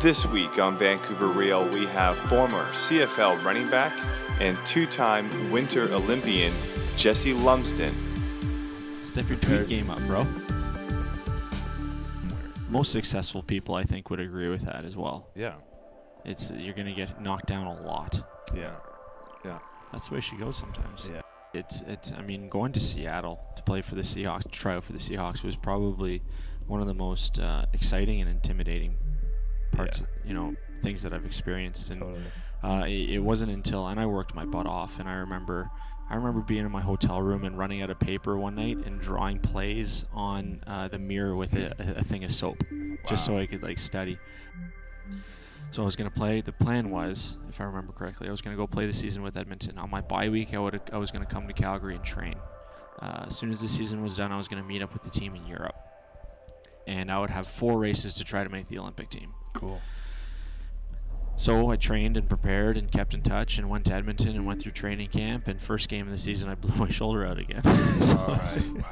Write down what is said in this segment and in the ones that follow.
This week on Vancouver Real, we have former CFL running back and two-time Winter Olympian Jesse Lumsden. Step your tweet game up, bro. Most successful people, I think, would agree with that as well. Yeah. You're gonna get knocked down a lot. Yeah. Yeah. That's the way she goes sometimes. Yeah. I mean, going to Seattle to play for the Seahawks, to try out for the Seahawks, was probably one of the most exciting and intimidating parts, things that I've experienced. And Totally. it wasn't until, and I worked my butt off, and I remember being in my hotel room and running out of paper one night and drawing plays on the mirror with a thing of soap, just so I could study. So I was going to play. The plan was, if I remember correctly, I was going to go play the season with Edmonton. On my bye week, I was going to come to Calgary and train. As soon as the season was done, I was going to meet up with the team in Europe, and I would have 4 races to try to make the Olympic team. Cool. So I trained and prepared and kept in touch and went to Edmonton and went through training camp. And first game of the season, I blew my shoulder out again. So, all right. Wow.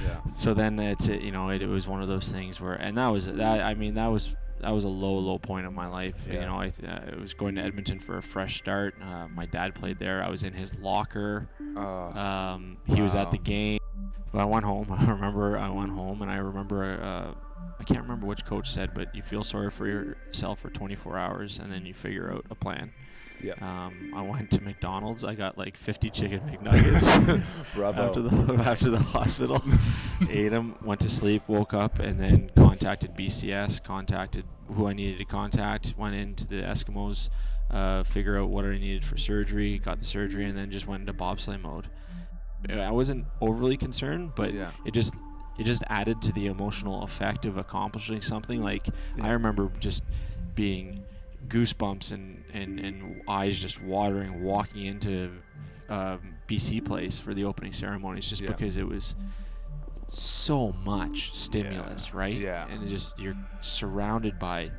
Yeah. So then it was one of those things where, and that was a low point of my life. Yeah. I was going to Edmonton for a fresh start. My dad played there. I was in his locker. He was at the game. But I went home. I went home, and I remember I can't remember which coach said, but you feel sorry for yourself for 24 hours, and then you figure out a plan. Yeah. I went to McDonald's. I got 50 chicken McNuggets. Bravo. After the hospital. Ate them, went to sleep, woke up, and then contacted BCS, contacted who I needed to contact, went into the Eskimos, figure out what I needed for surgery, got the surgery, and then just went into bobsleigh mode. I wasn't overly concerned, but it just added to the emotional effect of accomplishing something. I remember just being goosebumps and eyes just watering walking into BC Place for the opening ceremonies, just because it was so much stimulus, right? Yeah. And you're surrounded by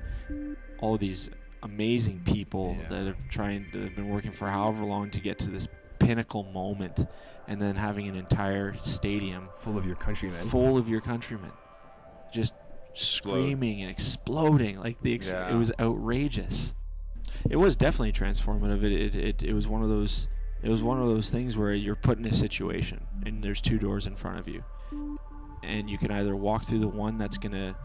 all these amazing people that have been working for however long to get to this pinnacle moment, and then having an entire stadium full of your countrymen, just screaming and exploding. It was outrageous. It was definitely transformative. It was one of those things where you're put in a situation and there's 2 doors in front of you, and you can either walk through the one that's gonna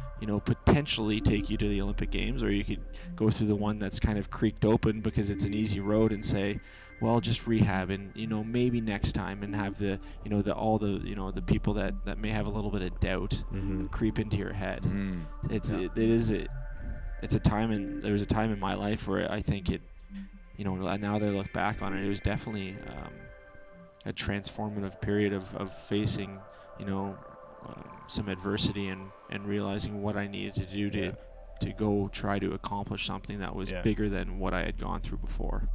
potentially take you to the Olympic Games, or you could go through the one that's kind of creaked open because it's an easy road and say, well, just rehab and maybe next time, and have the people that may have a little bit of doubt creep into your head. It's a time, and there was a time in my life where I think now that I look back on it, it was definitely a transformative period of facing some adversity and realizing what I needed to do to go try to accomplish something that was bigger than what I had gone through before.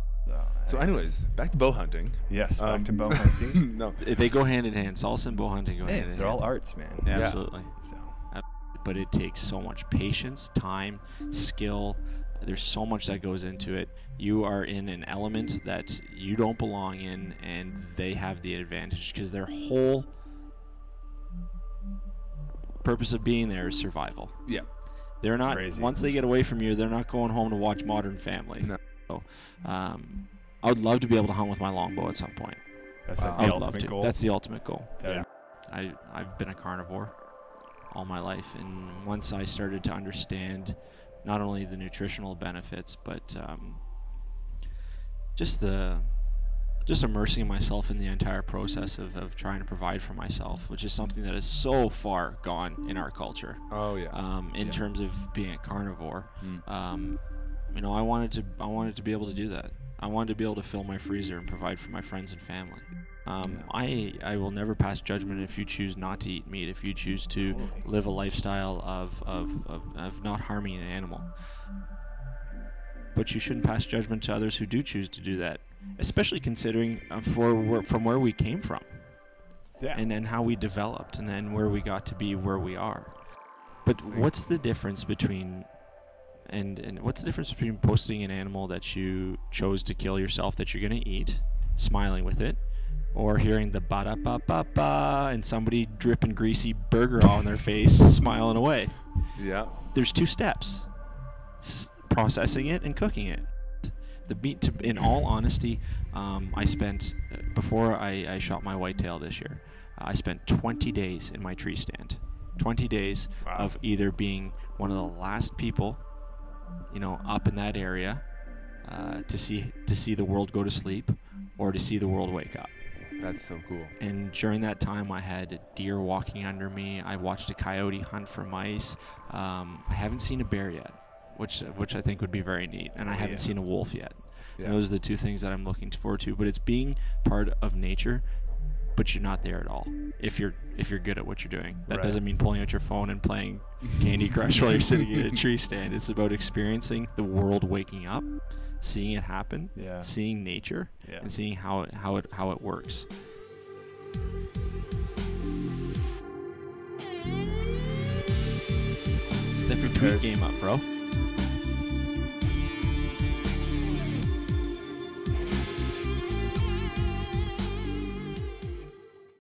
So anyways, back to bow hunting. Yes, back to bow hunting. No. They go hand in hand. Salsa and bow hunting go hand in hand. They're all arts, man. Yeah, absolutely. So. But it takes so much patience, time, skill. There's so much that goes into it. You are in an element that you don't belong in, and they have the advantage because their whole purpose of being there is survival. Yeah. They're not, Crazy. Once they get away from you, they're not going home to watch Modern Family. No. So, I would love to be able to hunt with my longbow at some point. That's I the would love ultimate to. goal. That's the ultimate goal. Yeah. I've been a carnivore all my life, and once I started to understand not only the nutritional benefits, but just immersing myself in the entire process of trying to provide for myself, which is something that is so far gone in our culture. Oh yeah. In terms of being a carnivore, I wanted to be able to do that. I wanted to be able to fill my freezer and provide for my friends and family. I will never pass judgment if you choose not to eat meat, if you choose to live a lifestyle of not harming an animal. But you shouldn't pass judgment to others who do choose to do that, especially considering from where we came from, and how we developed, and then where we got to be where we are. But what's the difference between posting an animal that you chose to kill yourself that you're going to eat, smiling with it, or hearing the ba-da-ba-ba-ba and somebody dripping greasy burger on their face, smiling away? Yeah. There's 2 steps. processing it and cooking it. The meat, in all honesty, I spent, before I shot my whitetail this year, I spent 20 days in my tree stand. 20 days of either being one of the last people, up in that area to see the world go to sleep, or to see the world wake up. That's so cool. And during that time, I had a deer walking under me. I watched a coyote hunt for mice. I haven't seen a bear yet, which I think would be very neat. And I haven't seen a wolf yet. Yeah. And those are the two things that I'm looking forward to. But it's being part of nature, but you're not there at all. If you're good at what you're doing, that doesn't mean pulling out your phone and playing Candy Crush while you're sitting in a tree stand. It's about experiencing the world waking up, seeing it happen, seeing nature, and seeing how it works. Step your tweet game up, bro.